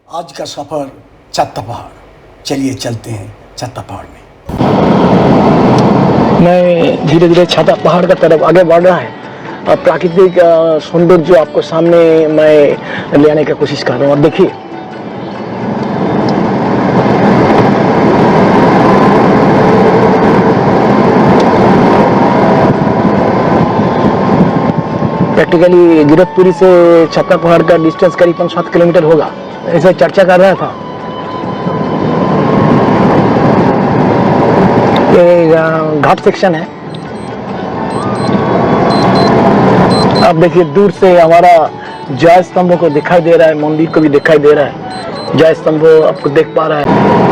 आज का सफ़र छत्ता पहाड़। चलिए चलते हैं छत्ता पहाड़ में। मैं धीरे धीरे छत्ता पहाड़ का तरफ आगे बढ़ रहा है और प्राकृतिक सौंदर्य जो आपको सामने मैं ले आने की कोशिश कर रहा हूँ। और देखिए प्रैक्टिकली गिरतपुरी से छत्ता पहाड़ का डिस्टेंस करीबन 7 किलोमीटर होगा, ऐसे चर्चा कर रहा था। ये घाट सेक्शन है। आप देखिए दूर से हमारा जय स्तंभ को दिखाई दे रहा है, मंदिर को भी दिखाई दे रहा है। जय स्तंभ आपको देख पा रहा है।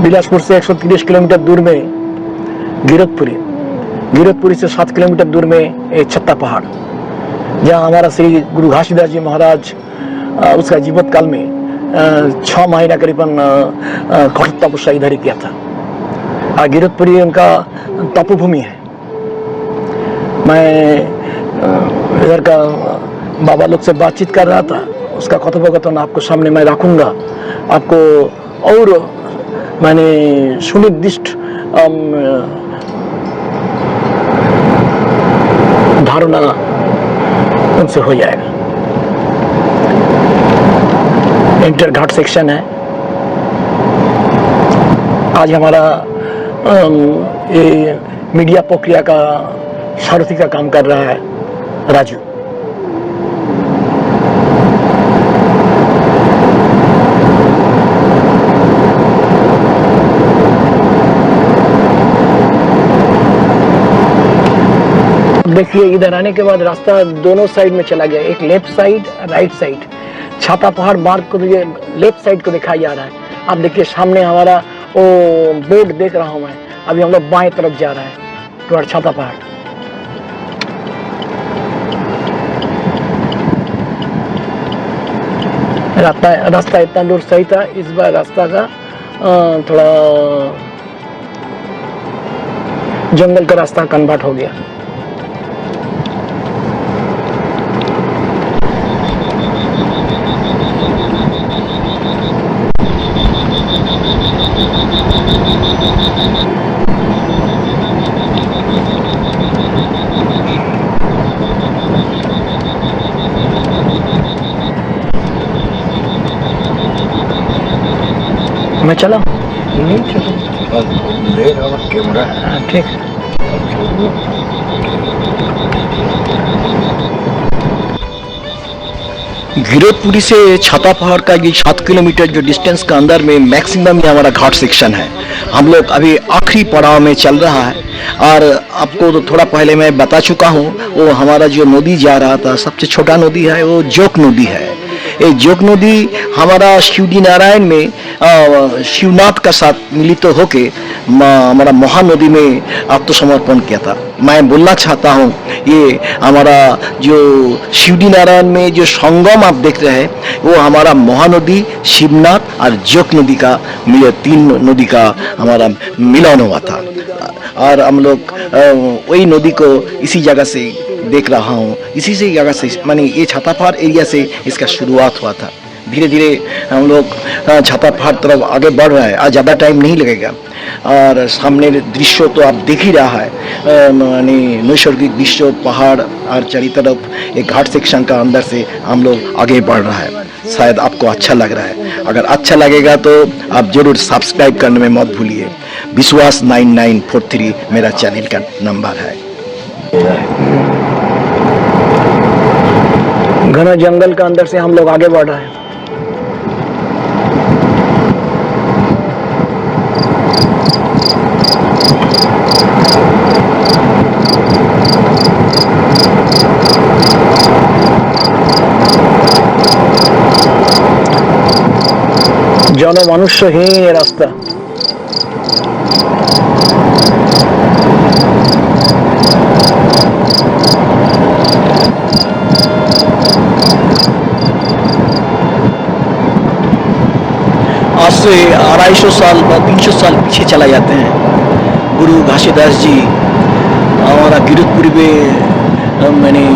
बिलासपुर से 130 किलोमीटर दूर में गिरतपुरी से 7 किलोमीटर दूर में एक छत्ता पहाड़, जहाँ हमारा श्री गुरु घासीदास जी महाराज उसका जीवित काल में 6 महीना करीबन कठोर तपस्या इधर ही किया था। और गिरतपुरी उनका तपोभूमि है। मैं इधर का बाबा लोग से बातचीत कर रहा था, उसका कथोपकथन आपको सामने मैं रखूंगा। आपको और मैंने सुनिर्दिष्ट धारणा उनसे हो जाएगा। इंटर घाट सेक्शन है। आज हमारा ये मीडिया प्रक्रिया का सारथी का काम कर रहा है राजू। देखिए इधर आने के बाद रास्ता दोनों साइड में चला गया, एक लेफ्ट साइड राइट साइड। छत्ता पहाड़ मार्ग को ये लेफ्ट साइड को दिखाया जा रहा है। आप देखिए सामने हमारा वो बोर्ड देख रहा हूँ मैं। अभी हम लोग बाएं तरफ जा रहे हैं टुवर्ड छत्ता पहाड़। रास्ता इतना दूर सही था, इस बार रास्ता का थोड़ा जंगल का रास्ता कन्वर्ट हो गया। मैं चला ठीक। गिरतपुरी से छत्ता पहाड़ का ये 7 किलोमीटर जो डिस्टेंस का अंदर में मैक्सिमम ये हमारा घाट सेक्शन है। हम लोग अभी आखिरी पड़ाव में चल रहा है। और आपको तो थोड़ा पहले मैं बता चुका हूँ, वो हमारा जो नदी जा रहा था सबसे छोटा नदी है, वो जोक नदी है। ये जोक नदी हमारा शिवजी नारायण में शिवनाथ का साथ मिलित तो होके हमारा महानदी में आत्मसमर्पण किया था। मैं बोलना चाहता हूँ ये हमारा जो शिवजी नारायण में जो संगम आप देख रहे हैं वो हमारा महानदी, शिवनाथ और जोक नदी का 3 नदी का हमारा मिलन हुआ था। और हम लोग वही नदी को इसी जगह से देख रहा हूँ, इसी से जगह से माने ये छत्ता पहाड़ एरिया से इसका शुरुआत हुआ था। धीरे धीरे हम लोग छत्ता पहाड़ तरफ आगे बढ़ रहा है। आज ज़्यादा टाइम नहीं लगेगा। और सामने दृश्य तो आप देख ही रहा है, माने नैसर्गिक दृश्य, पहाड़ और चारों तरफ एक घाट सेक्शन का अंदर से हम लोग आगे बढ़ रहा है। शायद आपको अच्छा लग रहा है। अगर अच्छा लगेगा तो आप जरूर सब्सक्राइब करने में मत भूलिए। विश्वास 9943 मेरा चैनल का नंबर है। घना जंगल का अंदर से हम लोग आगे बढ़ रहे हैं। জনমানুষ্যহীন এই রাস্তা। आज से 250 साल বা 300 साल पीछे चला जाते हैं। गुरु घासीदास जी हमारा गिरधपुरी में मैंने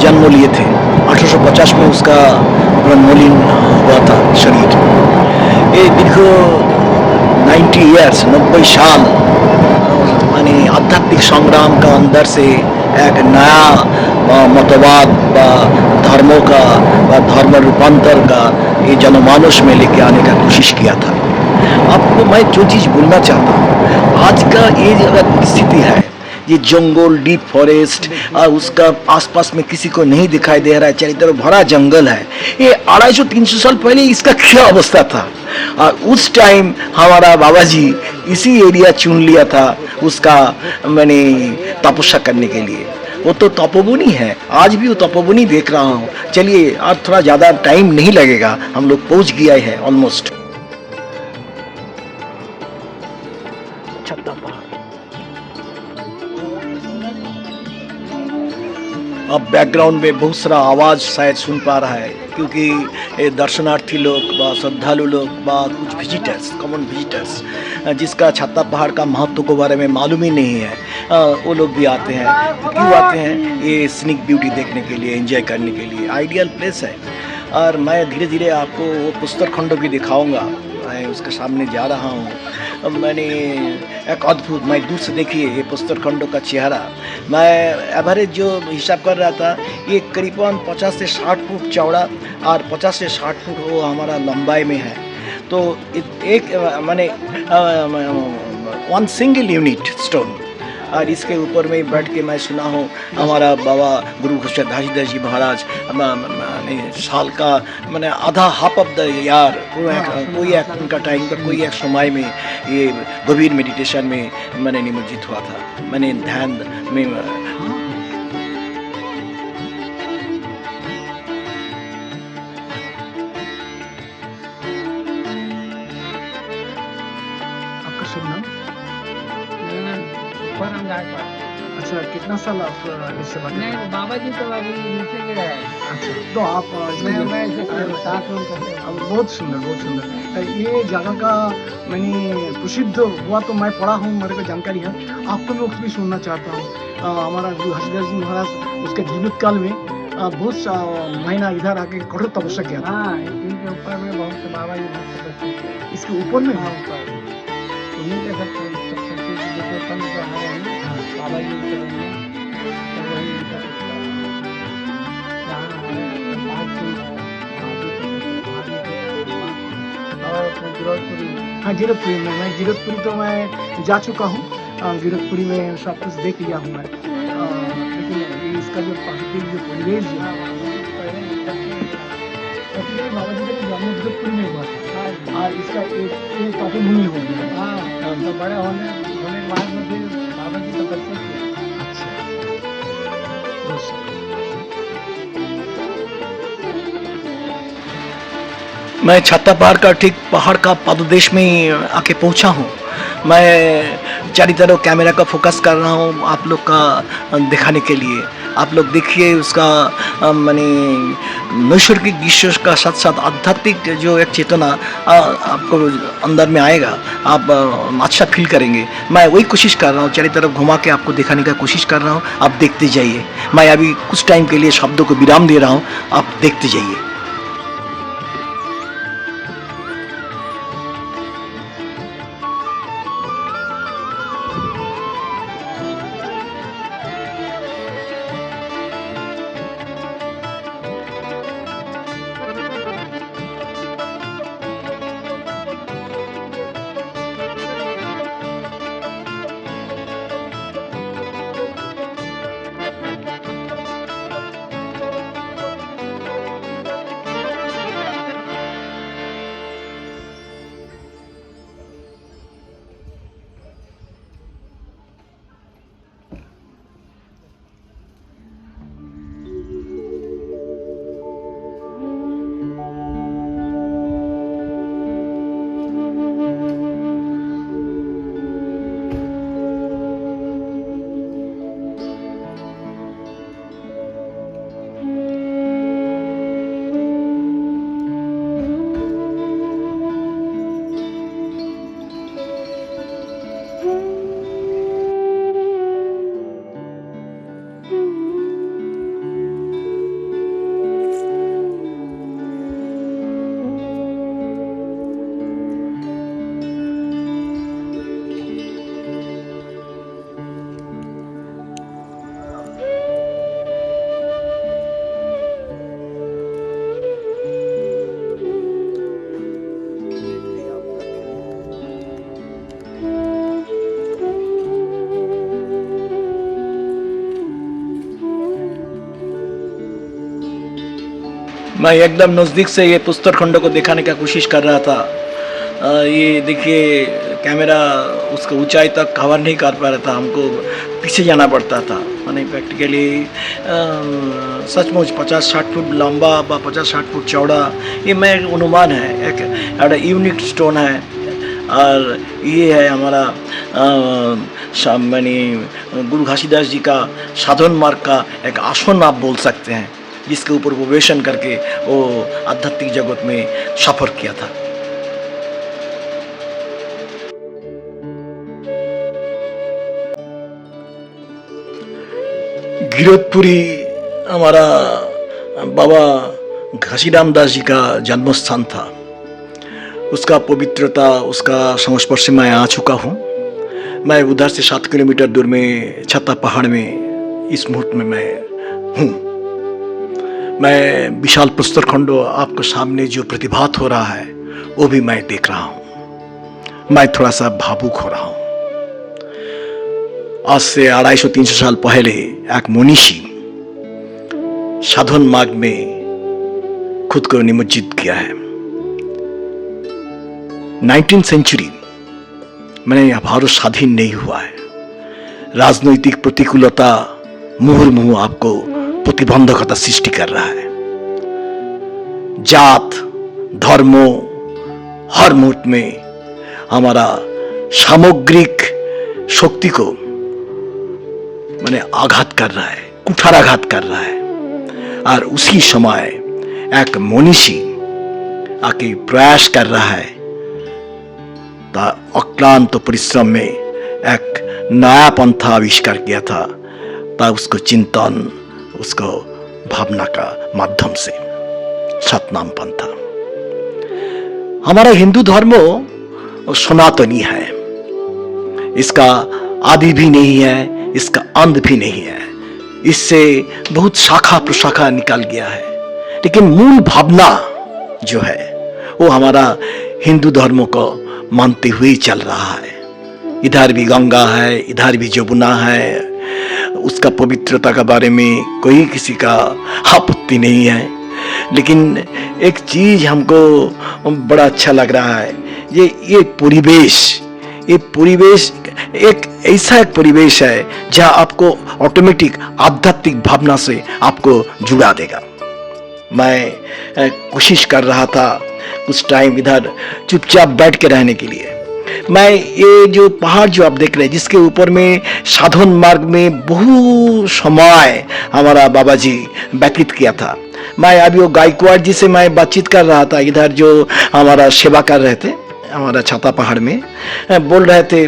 जन्म लिए थे। 1850 में उसका ब्रह्मलीन हुआ था शरीर। ये दीर्घ 90 ईयर्स 90 साल माने आध्यात्मिक संग्राम का अंदर से एक नया मतवाद व धर्मों का व धर्म रूपांतर का ये जनमानस में लेके आने का कोशिश किया था। आपको मैं जो चीज़ बोलना चाहता हूँ, आज का ये अगर स्थिति है, ये जंगल डीप फॉरेस्ट और उसका आसपास में किसी को नहीं दिखाई दे रहा है, चारों तरफ भरा जंगल है। ये 250-300 साल पहले इसका क्या अवस्था था। और उस टाइम हमारा बाबा जी इसी एरिया चुन लिया था उसका मैंने तपस्या करने के लिए। वो तो तपोवनी है, आज भी वो तपोवनी देख रहा हूँ। चलिए आज थोड़ा ज़्यादा टाइम नहीं लगेगा, हम लोग पहुँच गया है ऑलमोस्ट। अब बैकग्राउंड में बहुत सारा आवाज़ शायद सुन पा रहा है, क्योंकि ये दर्शनार्थी लोग व श्रद्धालु लोग व कुछ विजिटर्स, कॉमन विजिटर्स जिसका छत्ता पहाड़ का महत्व के बारे में मालूम ही नहीं है, वो लोग भी आते हैं। क्यों आते हैं? ये सीनिक ब्यूटी देखने के लिए, एंजॉय करने के लिए। आइडियल प्लेस है। और मैं धीरे धीरे आपको वो पुस्तक खंड भी दिखाऊंगा। मैं उसके सामने जा रहा हूँ। मैंने एक अद्भुत, मैं दूर से देखिए ये पुस्तक खंडों का चेहरा। मैं एवरेज जो हिसाब कर रहा था, ये करीबन 50 से 60 फुट चौड़ा और 50 से 60 फुट वो हमारा लंबाई में है। तो एक माने 1 सिंगल यूनिट स्टोन। और इसके ऊपर में बैठ के मैं सुना हूँ हमारा बाबा गुरु घासीदास जी महाराज साल का मैंने आधा हाफ ऑफ द ईयर कोई एक उनका टाइम पर कोई एक समय में ये गंभीर मेडिटेशन में मैंने निमज्जित हुआ था। मैंने ध्यान में अच्छा, कितना साल आप इससे बात नहीं, बाबा जी तो अभी नीचे गिरा है। अच्छा, तो आप मैं साथ में करते हैं। बहुत सुंदर, बहुत सुंदर। ये जगह का मैंने प्रसिद्ध हुआ तो मैं पढ़ा हूँ, मेरे को जानकारी है। आपको मैं उसमें सुनना चाहता हूँ। हमारा गुरु घासीदास जी महाराज उसके जीवित काल में बहुत महीना इधर आके कठोर तपस्या किया था। हाँ, इनके ऊपर में बहुत से बाबा जी बहुत तपस्या किया। इसके ऊपर में हाँ, ऊपर उन्हीं के सब जो संत जो हमारे हैं बाबा जी के तो वही उनका जहाँ और गिरधपुरी। हाँ, गिरधपुरी में मैं गिरधपुरी तो मैं जा चुका हूँ। गिरधपुरी में सब कुछ देख लिया हूँ मैं। लेकिन इसका जो प्राकृतिक जो परिवेश जो है, बाबा जी का जन्म गिरधपुरी में हुआ था और इसका एक तपोभूमि हो गया। हाँ, तो बड़े होने के बाद में फिर बाबा जी तपस्या किया। मैं छत्ता पहाड़ का ठीक पहाड़ का पाददेश में आके पहुंचा हूं। मैं चारों तरफ कैमरा का फोकस कर रहा हूं आप लोग का दिखाने के लिए। आप लोग देखिए उसका माने नैसर्गिक दृश्य का साथ साथ आध्यात्मिक जो एक चेतना आपको अंदर में आएगा, आप अच्छा फील करेंगे। मैं वही कोशिश कर रहा हूँ, चारों तरफ घुमा के आपको दिखाने का कोशिश कर रहा हूँ। आप देखते जाइए। मैं अभी कुछ टाइम के लिए शब्दों को विराम दे रहा हूँ, आप देखते जाइए। मैं एकदम नज़दीक से ये पुस्तक खंड को दिखाने का कोशिश कर रहा था। ये देखिए कैमरा उसको ऊंचाई तक कवर नहीं कर पा रहा था, हमको पीछे जाना पड़ता था। मैंने प्रैक्टिकली सचमुच 50-60 फुट लंबा व 50-60 फुट चौड़ा ये मैं अनुमान है। एक यूनिक स्टोन है और ये है हमारा मानी गुरु घासीदास जी का साधन मार्ग का एक आसन आप बोल सकते हैं, जिसके ऊपर वो वेशन करके वो आध्यात्मिक जगत में सफर किया था। गिरधपुरी हमारा बाबा घासीराम दास जी का जन्म स्थान था। उसका पवित्रता, उसका संस्पर्श से मैं आ चुका हूँ। मैं उधर से 7 किलोमीटर दूर में छत्ता पहाड़ में इस मुहूर्त में मैं हूँ। मैं विशाल पुस्तक खंड आपको सामने जो प्रतिभात हो रहा है वो भी मैं देख रहा हूँ। मैं थोड़ा सा भावुक हो रहा हूँ। आज से 250-300 साल पहले एक मनीषी साधन मार्ग में खुद को निमज्जित किया है। 19th सेंचुरी मैंने भारत स्वाधीन नहीं हुआ है। राजनैतिक प्रतिकूलता मुहुर्मुहु आपको प्रतिबंधकता सृष्टि कर रहा है। जात धर्मों हर मुहूर्त में हमारा सामग्रिक शक्ति को मैंने आघात कर रहा है, कुठाराघात कर रहा है। और उसी समय एक मनीषी आके प्रयास कर रहा है अक्लांत परिश्रम में एक नया पंथा आविष्कार किया था, उसको चिंतन, उसको भावना का माध्यम से सतनाम पंथा। हमारा हिंदू धर्म सनातनी है, इसका आदि भी नहीं है, इसका अंत भी नहीं है। इससे बहुत शाखा प्रशाखा निकल गया है, लेकिन मूल भावना जो है वो हमारा हिंदू धर्म को मानते हुए चल रहा है। इधर भी गंगा है, इधर भी जमुना है, उसका पवित्रता के बारे में कोई किसी का आपत्ति नहीं है। लेकिन एक चीज हमको बड़ा अच्छा लग रहा है, ये परिवेश एक ऐसा एक परिवेश है जहां आपको ऑटोमेटिक आध्यात्मिक भावना से आपको जुड़ा देगा। मैं कोशिश कर रहा था कुछ टाइम इधर चुपचाप बैठ के रहने के लिए। मैं ये जो पहाड़ जो आप देख रहे हैं, जिसके ऊपर में साधन मार्ग में बहुत समय हमारा बाबा जी व्यतीत किया था। मैं अभी वो गायकवाड़ जी से मैं बातचीत कर रहा था, इधर जो हमारा सेवा कर रहे थे हमारा छाता पहाड़ में, बोल रहे थे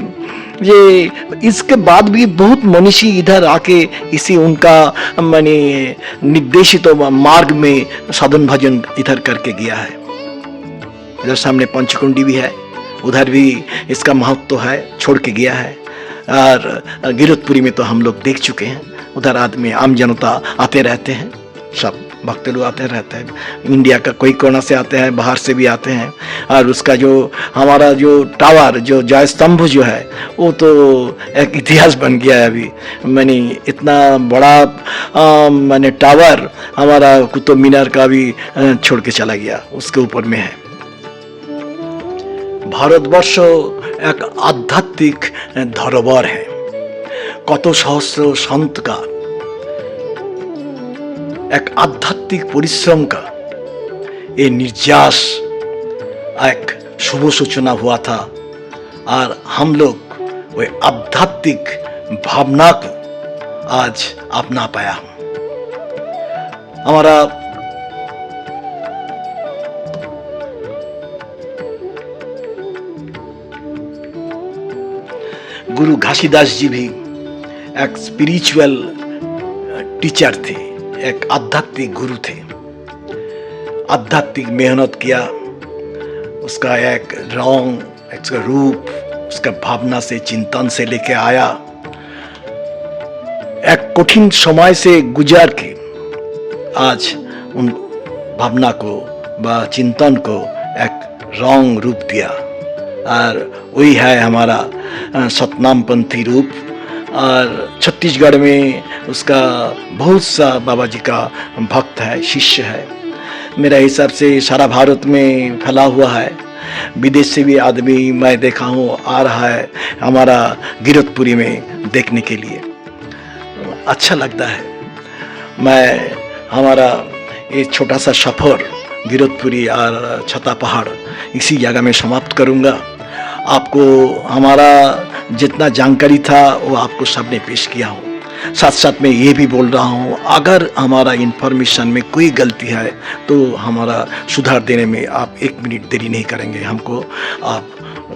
ये इसके बाद भी बहुत मनीषी इधर आके इसी उनका माने निर्देशित मार्ग में साधन भजन इधर करके गया है। इधर सामने पंचकुंडी भी है, उधर भी इसका महत्व है, छोड़ के गया है। और गिरधपुरी में तो हम लोग देख चुके हैं, उधर आदमी आम जनता आते रहते हैं, सब भक्त लोग आते रहते हैं। इंडिया का कोई कोना से आते हैं, बाहर से भी आते हैं। और उसका जो हमारा जो टावर जो जय स्तंभ जो है वो तो एक इतिहास बन गया है। अभी मैंने इतना बड़ा मैंने टावर हमारा कुतुब मीनार का भी छोड़ के चला गया, उसके ऊपर में है। भारतवर्ष एक आध्यात्मिक धरोहर है। कत सहस्र संत का एक आध्यात्मिक परिश्रम का ये निर्यास एक शुभ सूचना हुआ था। और हम लोग वो आध्यात्मिक भावना को आज अपना पाया हूं। हमारा गुरु घासीदास जी भी एक स्पिरिचुअल टीचर थे, एक आध्यात्मिक गुरु थे। आध्यात्मिक मेहनत किया, उसका एक रंग, उसका रूप, उसका भावना से चिंतन से लेके आया। एक कठिन समय से गुजर के आज उन भावना को व चिंतन को एक रंग रूप दिया। और वही है हमारा सतनाम पंथी रूप। और छत्तीसगढ़ में उसका बहुत सा बाबा जी का भक्त है, शिष्य है। मेरा हिसाब से सारा भारत में फैला हुआ है। विदेश से भी आदमी मैं देखा हूँ आ रहा है हमारा गिरतपुरी में देखने के लिए, अच्छा लगता है। मैं हमारा ये छोटा सा सफ़र गिरतपुरी और छता पहाड़ इसी जगह में समाप्त करूँगा। आपको हमारा जितना जानकारी था वो आपको सबने पेश किया हूँ। साथ साथ मैं ये भी बोल रहा हूँ, अगर हमारा इन्फॉर्मेशन में कोई गलती है तो हमारा सुधार देने में आप 1 मिनट देरी नहीं करेंगे। हमको आप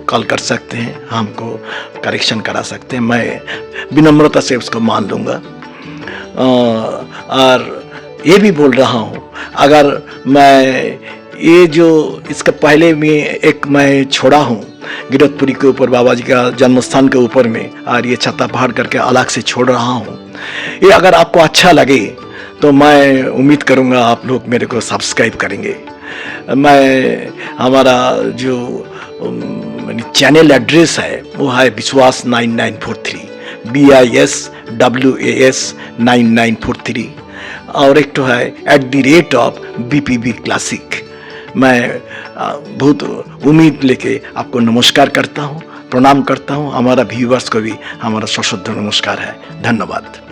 कॉल कर सकते हैं, हमको करेक्शन करा सकते हैं, मैं विनम्रता से उसको मान लूँगा। और ये भी बोल रहा हूँ, अगर मैं ये जो इसका पहले में एक मैं छोड़ा हूँ गिरतपुरी के ऊपर बाबा जी का जन्म स्थान के ऊपर में, और ये छता पहाड़ करके अलग से छोड़ रहा हूँ। ये अगर आपको अच्छा लगे तो मैं उम्मीद करूँगा आप लोग मेरे को सब्सक्राइब करेंगे। मैं हमारा जो चैनल एड्रेस है वो है विश्वास 9943, BISWAS 9943, और एक तो है @BPB क्लासिक। मैं बहुत उम्मीद लेके आपको नमस्कार करता हूँ, प्रणाम करता हूँ। हमारा व्यूवर्स को भी हमारा सश्रद्ध नमस्कार है। धन्यवाद।